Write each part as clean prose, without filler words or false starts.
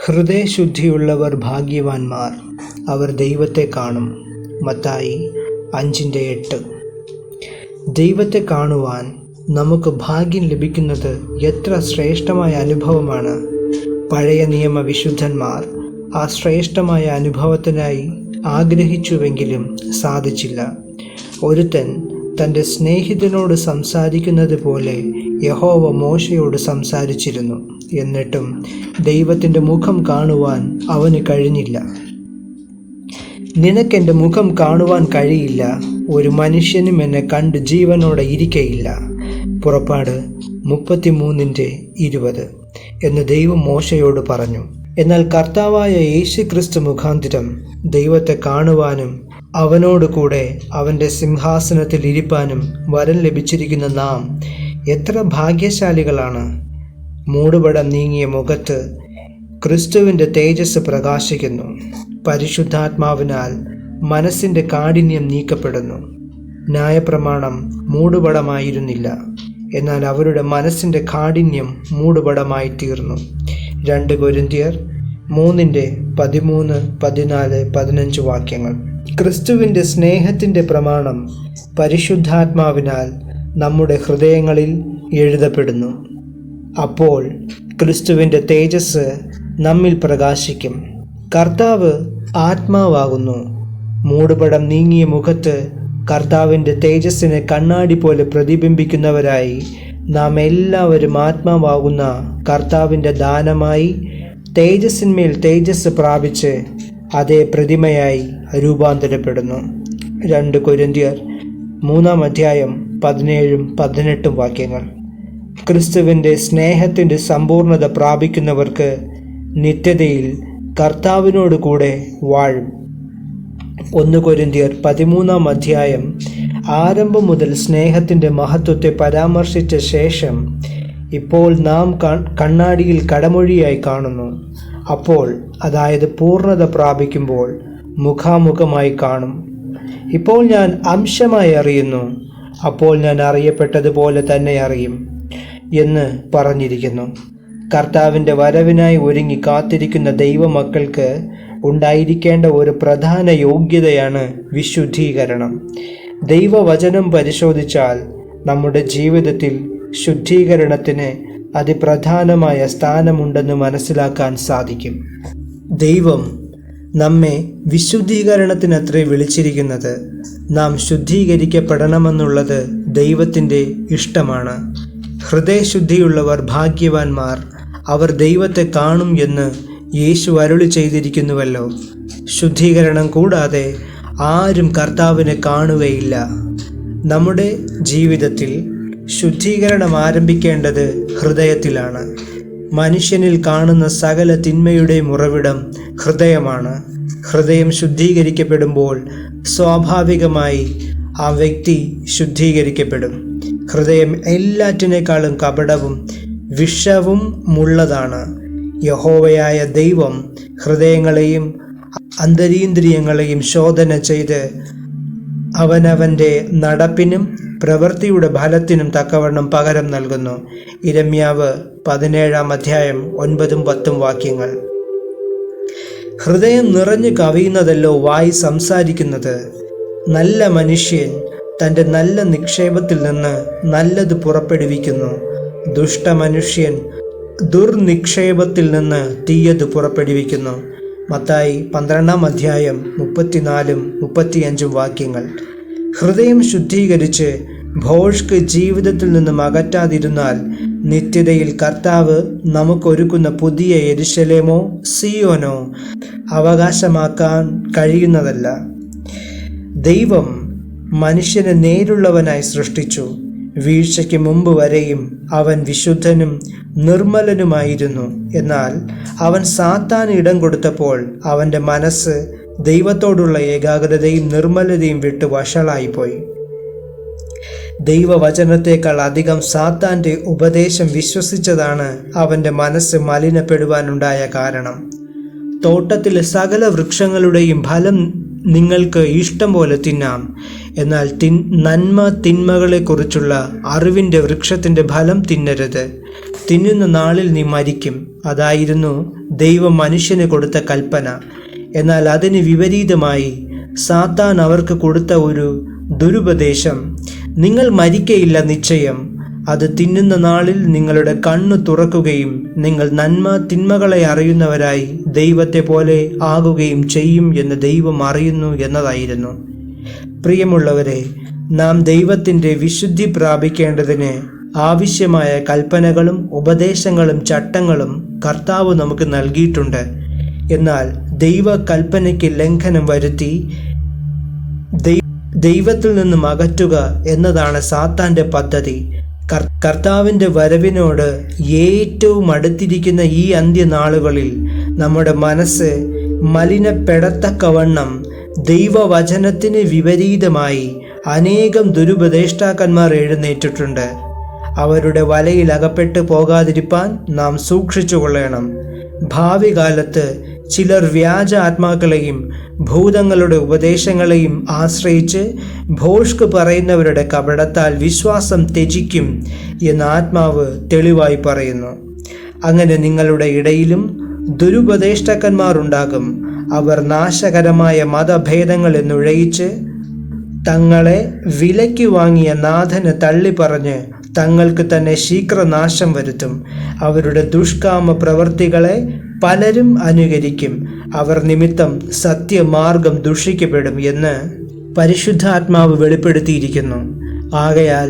ഹൃദയശുദ്ധിയുള്ളവർ ഭാഗ്യവാന്മാർ, അവർ ദൈവത്തെ കാണും. മത്തായി 5:8. ദൈവത്തെ കാണുവാൻ നമുക്ക് ഭാഗ്യം ലഭിക്കുന്നത് എത്ര ശ്രേഷ്ഠമായ അനുഭവമാണ്. പഴയ നിയമ വിശുദ്ധന്മാർ ആ ശ്രേഷ്ഠമായ അനുഭവത്തിനായി ആഗ്രഹിച്ചുവെങ്കിലും സാധിച്ചില്ല. ഒരുത്തൻ തൻ്റെ സ്നേഹിതനോട് സംസാരിക്കുന്നത് പോലെ യഹോവ മോശയോട് സംസാരിച്ചിരുന്നു. എന്നിട്ടും ദൈവത്തിൻ്റെ മുഖം കാണുവാൻ അവന് കഴിഞ്ഞില്ല. നിനക്കെൻ്റെ മുഖം കാണുവാൻ കഴിയില്ല, ഒരു മനുഷ്യനും എന്നെ കണ്ട് ജീവനോടെ ഇരിക്കയില്ല. പുറപ്പാട് 33:20 എന്ന് ദൈവം മോശയോട് പറഞ്ഞു. എന്നാൽ കർത്താവായ യേശുക്രിസ്തു മുഖാന്തരം ദൈവത്തെ കാണുവാനും അവനോട് കൂടെ അവൻ്റെ സിംഹാസനത്തിൽ ഇരിപ്പാനും വരം ലഭിച്ചിരിക്കുന്ന നാം എത്ര ഭാഗ്യശാലികളാണ്. മൂടുപടം നീങ്ങിയ മുഖത്ത് ക്രിസ്തുവിൻ്റെ തേജസ് പ്രകാശിക്കുന്നു. പരിശുദ്ധാത്മാവിനാൽ മനസ്സിൻ്റെ കാഠിന്യം നീക്കപ്പെടുന്നു. ന്യായപ്രമാണം മൂടുപടമായിരുന്നില്ല, എന്നാൽ അവരുടെ മനസ്സിൻ്റെ കാഠിന്യം മൂടുപടമായി തീർന്നു. 2 കൊരിന്ത്യർ 3:13, 14, 15 വാക്യങ്ങൾ. ക്രിസ്തുവിൻ്റെ സ്നേഹത്തിൻ്റെ പ്രമാണം പരിശുദ്ധാത്മാവിനാൽ നമ്മുടെ ഹൃദയങ്ങളിൽ എഴുതപ്പെടുന്നു. അപ്പോൾ ക്രിസ്തുവിൻ്റെ തേജസ് നമ്മിൽ പ്രകാശിക്കും. കർത്താവ് ആത്മാവാകുന്നു. മൂടുപടം നീങ്ങിയ മുഖത്ത് കർത്താവിൻ്റെ തേജസ്സിനെ കണ്ണാടി പോലെ പ്രതിബിംബിക്കുന്നവരായി നാം എല്ലാവരും ആത്മാവാകുന്ന കർത്താവിൻ്റെ ദാനമായി തേജസ്സിന്മേൽ തേജസ് പ്രാപിച്ച് അതേ പ്രതിമയായി രൂപാന്തരപ്പെടുന്നു. 2 കൊരിന്ത്യർ 3:17-18 വാക്യങ്ങൾ. ക്രിസ്തുവിൻ്റെ സ്നേഹത്തിൻ്റെ സമ്പൂർണത പ്രാപിക്കുന്നവർക്ക് നിത്യതയിൽ കർത്താവിനോട് കൂടെ വാഴും. 1 കൊരിന്ത്യർ 13 ആരംഭം മുതൽ സ്നേഹത്തിൻ്റെ മഹത്വത്തെ പരാമർശിച്ച ശേഷം ഇപ്പോൾ നാം കണ്ണാടിയിൽ കടമൊഴിയായി കാണുന്നു. അപ്പോൾ, അതായത് പൂർണ്ണത പ്രാപിക്കുമ്പോൾ, മുഖാമുഖമായി കാണും. ഇപ്പോൾ ഞാൻ അംശമായി അറിയുന്നു, അപ്പോൾ ഞാൻ അറിയപ്പെട്ടതുപോലെ തന്നെ അറിയും എന്ന് പറഞ്ഞിരിക്കുന്നു. കർത്താവിൻ്റെ വരവിനായി ഒരുങ്ങി കാത്തിരിക്കുന്ന ദൈവമക്കൾക്ക് ഉണ്ടായിരിക്കേണ്ട ഒരു പ്രധാന യോഗ്യതയാണ് വിശുദ്ധീകരണം. ദൈവവചനം പരിശോധിച്ചാൽ നമ്മുടെ ജീവിതത്തിൽ ശുദ്ധീകരണത്തിന് അതിപ്രധാനമായ സ്ഥാനമുണ്ടെന്ന് മനസ്സിലാക്കാൻ സാധിക്കും. ദൈവം നമ്മെ വിശുദ്ധീകരണത്തിനത്രേ വിളിച്ചിരിക്കുന്നത്. നാം ശുദ്ധീകരിക്കപ്പെടണമെന്നുള്ളത് ദൈവത്തിൻ്റെ ഇഷ്ടമാണ്. ഹൃദയശുദ്ധിയുള്ളവർ ഭാഗ്യവാന്മാർ, അവർ ദൈവത്തെ കാണും എന്ന് യേശു അരുളി ചെയ്തിരിക്കുന്നുവല്ലോ. ശുദ്ധീകരണം കൂടാതെ ആരും കർത്താവിനെ കാണുകയില്ല. നമ്മുടെ ജീവിതത്തിൽ ശുദ്ധീകരണം ആരംഭിക്കേണ്ടത് ഹൃദയത്തിലാണ്. മനുഷ്യനിൽ കാണുന്ന സകല തിന്മയുടെയും ഉറവിടം ഹൃദയമാണ്. ഹൃദയം ശുദ്ധീകരിക്കപ്പെടുമ്പോൾ സ്വാഭാവികമായി ആ വ്യക്തി ശുദ്ധീകരിക്കപ്പെടും. ഹൃദയം എല്ലാറ്റിനേക്കാളും കപടവും വിഷവും മുള്ളതാണ്. യഹോവയായ ദൈവം ഹൃദയങ്ങളെയും അന്തരീന്ദ്രിയങ്ങളെയും ശോധന ചെയ്ത് അവനവൻ്റെ നടപ്പിനും പ്രവൃത്തിയുടെ ഫലത്തിനും തക്കവണ്ണം പകരം നൽകുന്നു. ഇരമ്യാവ് 17:9-10 വാക്യങ്ങൾ. ഹൃദയം നിറഞ്ഞു കവിയുന്നതല്ലോ വായി സംസാരിക്കുന്നത്. നല്ല മനുഷ്യൻ തൻ്റെ നല്ല നിക്ഷേപത്തിൽ നിന്ന് നല്ലത് പുറപ്പെടുവിക്കുന്നു. ദുഷ്ടമനുഷ്യൻ ദുർനിക്ഷേപത്തിൽ നിന്ന് തീയത് പുറപ്പെടുവിക്കുന്നു. മത്തായി 12:34-35 വാക്യങ്ങൾ. ഹൃദയം ശുദ്ധീകരിച്ച് ഭോഷ്ക് ജീവിതത്തിൽ നിന്നും അകറ്റാതിരുന്നാൽ നിത്യതയിൽ കർത്താവ് നമുക്കൊരുക്കുന്ന പുതിയ യെരുശലേമോ സിയോനോ അവകാശമാക്കാൻ കഴിയുന്നതല്ല. ദൈവം മനുഷ്യനെ നേരുള്ളവനായി സൃഷ്ടിച്ചു. വീഴ്ചയ്ക്ക് മുമ്പ് വരെയും അവൻ വിശുദ്ധനും നിർമ്മലനുമായിരുന്നു. എന്നാൽ അവൻ സാത്താന് ഇടം കൊടുത്തപ്പോൾ അവൻ്റെ മനസ്സ് ദൈവത്തോടുള്ള ഏകാഗ്രതയും നിർമ്മലതയും വിട്ട് വഷളായിപ്പോയി. ദൈവവചനത്തേക്കാൾ അധികം സാത്താൻ്റെ ഉപദേശം വിശ്വസിച്ചതാണ് അവൻ്റെ മനസ്സ് മലിനപ്പെടുവാനുണ്ടായ കാരണം. തോട്ടത്തിലെ സകല വൃക്ഷങ്ങളുടെയും ഫലം നിങ്ങൾക്ക് ഇഷ്ടം പോലെ തിന്നാം, എന്നാൽ നന്മ തിന്മകളെക്കുറിച്ചുള്ള അറിവിൻ്റെ വൃക്ഷത്തിൻ്റെ ഫലം തിന്നരുത്. തിന്നുന്ന നാളിൽ നീ മരിക്കും. അതായിരുന്നു ദൈവം മനുഷ്യന് കൊടുത്ത കൽപ്പന. എന്നാൽ അതിന് വിപരീതമായി സാത്താൻ അവർക്ക് കൊടുത്ത ഒരു ദുരുപദേശം, നിങ്ങൾ മരിക്കയില്ല നിശ്ചയം, അത് തിന്നുന്ന നാളിൽ നിങ്ങളുടെ കണ്ണു തുറക്കുകയും നിങ്ങൾ നന്മ തിന്മകളെ അറിയുന്നവരായി ദൈവത്തെ പോലെ ആകുകയും ചെയ്യും എന്ന് ദൈവം അറിയുന്നു എന്നതായിരുന്നു. പ്രിയമുള്ളവരെ, നാം ദൈവത്തിൻ്റെ വിശുദ്ധി പ്രാപിക്കേണ്ടതിന് ആവശ്യമായ കൽപ്പനകളും ഉപദേശങ്ങളും ചട്ടങ്ങളും കർത്താവ് നമുക്ക് നൽകിയിട്ടുണ്ട്. എന്നാൽ ദൈവ കൽപ്പനയ്ക്ക് ലംഘനം വരുത്തി ദൈവത്തിൽ നിന്നും അകറ്റുക എന്നതാണ് സാത്താൻ്റെ പദ്ധതി. കർത്താവിൻ്റെ വരവിനോട് ഏറ്റവും അടുത്തിരിക്കുന്ന ഈ അന്ത്യനാളുകളിൽ നമ്മുടെ മനസ്സ് മലിനപ്പെടത്തക്കവണ്ണം ദൈവവചനത്തിന് വിപരീതമായി അനേകം ദുരുപദേഷ്ടാക്കന്മാർ എഴുന്നേറ്റിട്ടുണ്ട്. അവരുടെ വലയിൽ അകപ്പെട്ടു പോകാതിരിപ്പാൻ നാം സൂക്ഷിച്ചു കൊള്ളണം. ഭാവി കാലത്ത് ചിലർ വ്യാജ ആത്മാക്കളെയും ഭൂതങ്ങളുടെ ഉപദേശങ്ങളെയും ആശ്രയിച്ച് ഭോഷ്ക് പറയുന്നവരുടെ കപടത്താൽ വിശ്വാസം ത്യജിക്കും എന്ന് ആത്മാവ് തെളിവായി പറയുന്നു. അങ്ങനെ നിങ്ങളുടെ ഇടയിലും ദുരുപദേഷ്ടാക്കന്മാരുണ്ടാകും. അവർ നാശകരമായ മതഭേദങ്ങൾ എന്നുഴയിച്ച് തങ്ങളെ വിലയ്ക്ക് വാങ്ങിയ നാഥന് തള്ളിപ്പറഞ്ഞ് തങ്ങൾക്ക് തന്നെ ശീഘ്രനാശം വരുത്തും. അവരുടെ ദുഷ്കാമ പ്രവൃത്തികളെ പലരും അനുകരിക്കും. അവർ നിമിത്തം സത്യമാർഗം ദുഷിക്കപ്പെടും എന്ന് പരിശുദ്ധാത്മാവ് വെളിപ്പെടുത്തിയിരിക്കുന്നു. ആകയാൽ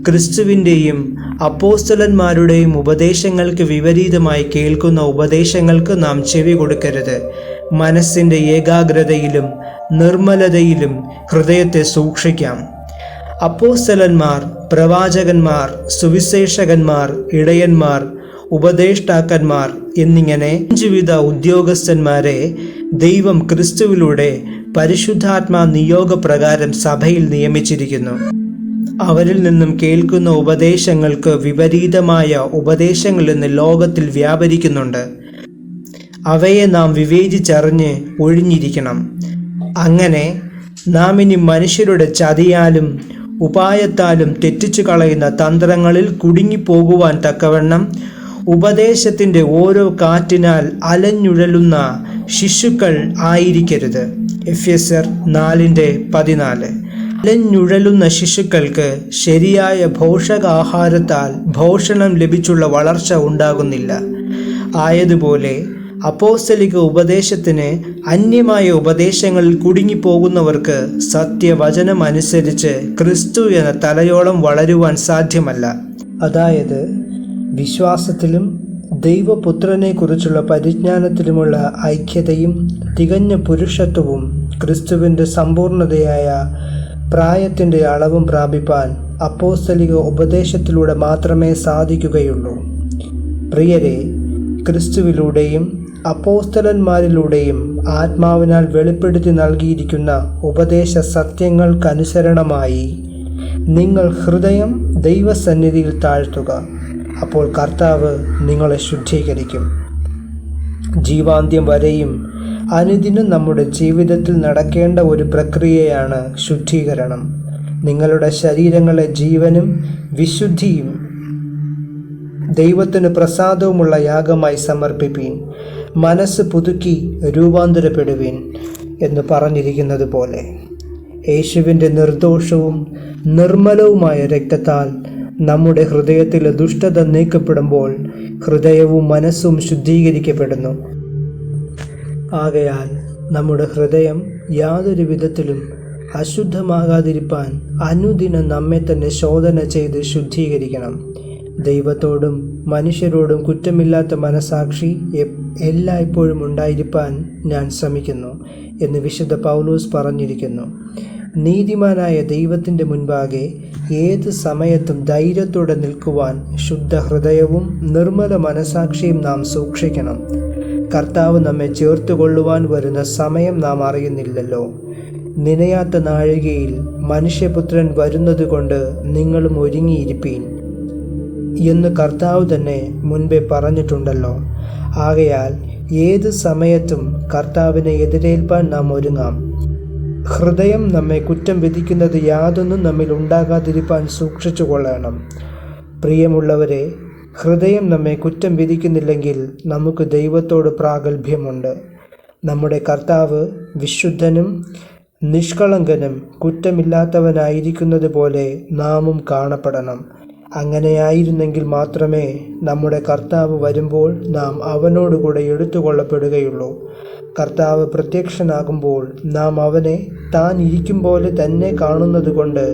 ക്രിസ്തുവിൻ്റെയും അപ്പോസ്തലന്മാരുടെയും ഉപദേശങ്ങൾക്ക് വിപരീതമായി കേൾക്കുന്ന ഉപദേശങ്ങൾക്ക് നാം ചെവി കൊടുക്കരുത്. മനസ്സിൻ്റെ ഏകാഗ്രതയിലും നിർമ്മലതയിലും ഹൃദയത്തെ സൂക്ഷിക്കാം. അപ്പോസ്തലന്മാർ, പ്രവാചകന്മാർ, സുവിശേഷകന്മാർ, ഇടയന്മാർ, ഉപദേഷ്ടാക്കന്മാർ എന്നിങ്ങനെ 5 വിധ ഉദ്യോഗസ്ഥന്മാരെ ദൈവം ക്രിസ്തുവിലൂടെ പരിശുദ്ധാത്മാ നിയോഗപ്രകാരം സഭയിൽ നിയമിച്ചിരിക്കുന്നു. അവരിൽ നിന്നും കേൾക്കുന്ന ഉപദേശങ്ങൾക്ക് വിപരീതമായ ഉപദേശങ്ങൾ ഇന്ന് ലോകത്തിൽ വ്യാപരിക്കുന്നുണ്ട്. അവയെ നാം വിവേചിച്ചറിഞ്ഞ് ഒഴിഞ്ഞിരിക്കണം. അങ്ങനെ നാം ഇനി മനുഷ്യരുടെ ചതിയാലും ഉപായത്താലും തെറ്റിച്ചു കളയുന്ന തന്ത്രങ്ങളിൽ കുടുങ്ങിപ്പോകുവാൻ തക്കവണ്ണം ഉപദേശത്തിൻ്റെ ഓരോ കാറ്റിനാൽ അലഞ്ഞുഴലുന്ന ശിശുക്കൾ ആയിരിക്കരുത്. എഫെസ്യർ 4:14. അലഞ്ഞുഴലുന്ന ശിശുക്കൾക്ക് ശരിയായ പോഷകാഹാരത്താൽ പോഷണം ലഭിച്ചുള്ള വളർച്ച ഉണ്ടാകുന്നില്ല. ആയതുപോലെ അപ്പോസ്തലിക ഉപദേശത്തിന് അന്യമായ ഉപദേശങ്ങളിൽ കുടുങ്ങിപ്പോകുന്നവർക്ക് സത്യവചനം അനുസരിച്ച് ക്രിസ്തു എന്ന തലയോളം വളരുവാൻ സാധ്യമല്ല. അതായത് വിശ്വാസത്തിലും ദൈവപുത്രനെക്കുറിച്ചുള്ള പരിജ്ഞാനത്തിലുമുള്ള ഐക്യതയും തികഞ്ഞ പുരുഷത്വവും ക്രിസ്തുവിൻ്റെ സമ്പൂർണതയായ പ്രായത്തിൻ്റെ അളവും പ്രാപിപ്പാൻ അപ്പോസ്തലിക ഉപദേശത്തിലൂടെ മാത്രമേ സാധിക്കുകയുള്ളൂ. പ്രിയരെ, ക്രിസ്തുവിലൂടെയും അപ്പോസ്തലന്മാരിലൂടെയും ആത്മാവിനാൽ വെളിപ്പെടുത്തി നൽകിയിരിക്കുന്ന ഉപദേശ സത്യങ്ങൾക്കനുസരണമായി നിങ്ങൾ ഹൃദയം ദൈവസന്നിധിയിൽ താഴ്ത്തുക. അപ്പോൾ കർത്താവ് നിങ്ങളെ ശുദ്ധീകരിക്കും. ജീവാന്ത്യം വരെയും അനുദിനം നമ്മുടെ ജീവിതത്തിൽ നടക്കേണ്ട ഒരു പ്രക്രിയയാണ് ശുദ്ധീകരണം. നിങ്ങളുടെ ശരീരങ്ങളെ ജീവനും വിശുദ്ധിയും ദൈവത്തിന് പ്രസാദവുമുള്ള യാഗമായി സമർപ്പിപ്പീൻ. മനസ്സ് പുതുക്കി രൂപാന്തരപ്പെടുവീൻ എന്ന് പറഞ്ഞിരിക്കുന്നത് പോലെ യേശുവിൻ്റെ നിർദോഷവും നിർമ്മലവുമായ രക്തത്താൽ നമ്മുടെ ഹൃദയത്തിലെ ദുഷ്ടത നീക്കപ്പെടുമ്പോൾ ഹൃദയവും മനസ്സും ശുദ്ധീകരിക്കപ്പെടുന്നു. ആകയാൽ നമ്മുടെ ഹൃദയം യാതൊരു വിധത്തിലും അശുദ്ധമാകാതിരിപ്പാൻ അനുദിനം നമ്മെ തന്നെ ശോധന ചെയ്ത് ശുദ്ധീകരിക്കണം. ദൈവത്തോടും മനുഷ്യരോടും കുറ്റമില്ലാത്ത മനസാക്ഷി എല്ലായ്പ്പോഴും ഉണ്ടായിരിക്കാൻ ഞാൻ ശ്രമിക്കുന്നു എന്ന് വിശുദ്ധ പൗലോസ് പറഞ്ഞിരിക്കുന്നു. നീതിമാനായ ദൈവത്തിൻ്റെ മുൻപാകെ ഏത് സമയത്തും ധൈര്യത്തോടെ നിൽക്കുവാൻ ശുദ്ധ ഹൃദയവും നിർമ്മല മനസാക്ഷിയും നാം സൂക്ഷിക്കണം. കർത്താവ് നമ്മെ ചേർത്തുകൊള്ളുവാൻ വരുന്ന സമയം നാം അറിയുന്നില്ലല്ലോ. നനയാത്ത നാഴികയിൽ മനുഷ്യപുത്രൻ വരുന്നതുകൊണ്ട് നിങ്ങളും ഒരുങ്ങിയിരിപ്പീൻ എന്ന് കർത്താവ് തന്നെ മുൻപേ പറഞ്ഞിട്ടുണ്ടല്ലോ. ആകയാൽ ഏത് സമയത്തും കർത്താവിനെ എതിരേൽപ്പാൻ നാം ഒരുങ്ങാം. ഹൃദയം നമ്മെ കുറ്റം വിധിക്കുന്നത് യാതൊന്നും നമ്മിൽ ഉണ്ടാകാതിരിപ്പാൻ സൂക്ഷിച്ചു കൊള്ളണം. പ്രിയമുള്ളവരെ, ഹൃദയം നമ്മെ കുറ്റം വിധിക്കുന്നില്ലെങ്കിൽ നമുക്ക് ദൈവത്തോട് പ്രാഗൽഭ്യമുണ്ട്. നമ്മുടെ കർത്താവ് വിശുദ്ധനും നിഷ്കളങ്കനും കുറ്റമില്ലാത്തവനായിരിക്കുന്നത് പോലെ നാമും കാണപ്പെടണം. അങ്ങനെയായിരുന്നെങ്കിൽ മാത്രമേ നമ്മുടെ കർത്താവ് വരുമ്പോൾ നാം അവനോടുകൂടെ എടുത്തുകൊള്ളപ്പെടുകയുള്ളൂ. കർത്താവ് പ്രത്യക്ഷനാകുമ്പോൾ നാം അവനെ താൻ ഇരിക്കും പോലെ തന്നെ കാണുന്നത് കൊണ്ട്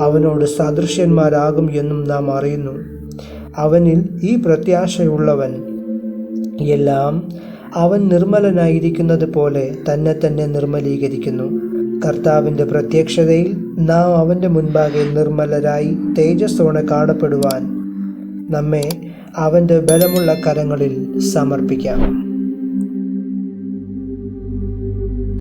അവനോട് സദൃശ്യന്മാരാകും എന്നും നാം അറിയുന്നു. അവനിൽ ഈ പ്രത്യാശയുള്ളവൻ എല്ലാം അവൻ നിർമ്മലനായിരിക്കുന്നത് പോലെ തന്നെ നിർമ്മലീകരിക്കുന്നു. കർത്താവിൻ്റെ പ്രത്യക്ഷതയിൽ നാം അവൻ്റെ മുൻപാകെ നിർമ്മലരായി തേജസ്സോടെ കാണപ്പെടുവാൻ നമ്മെ അവൻ്റെ ബലമുള്ള കരങ്ങളിൽ സമർപ്പിക്കാം.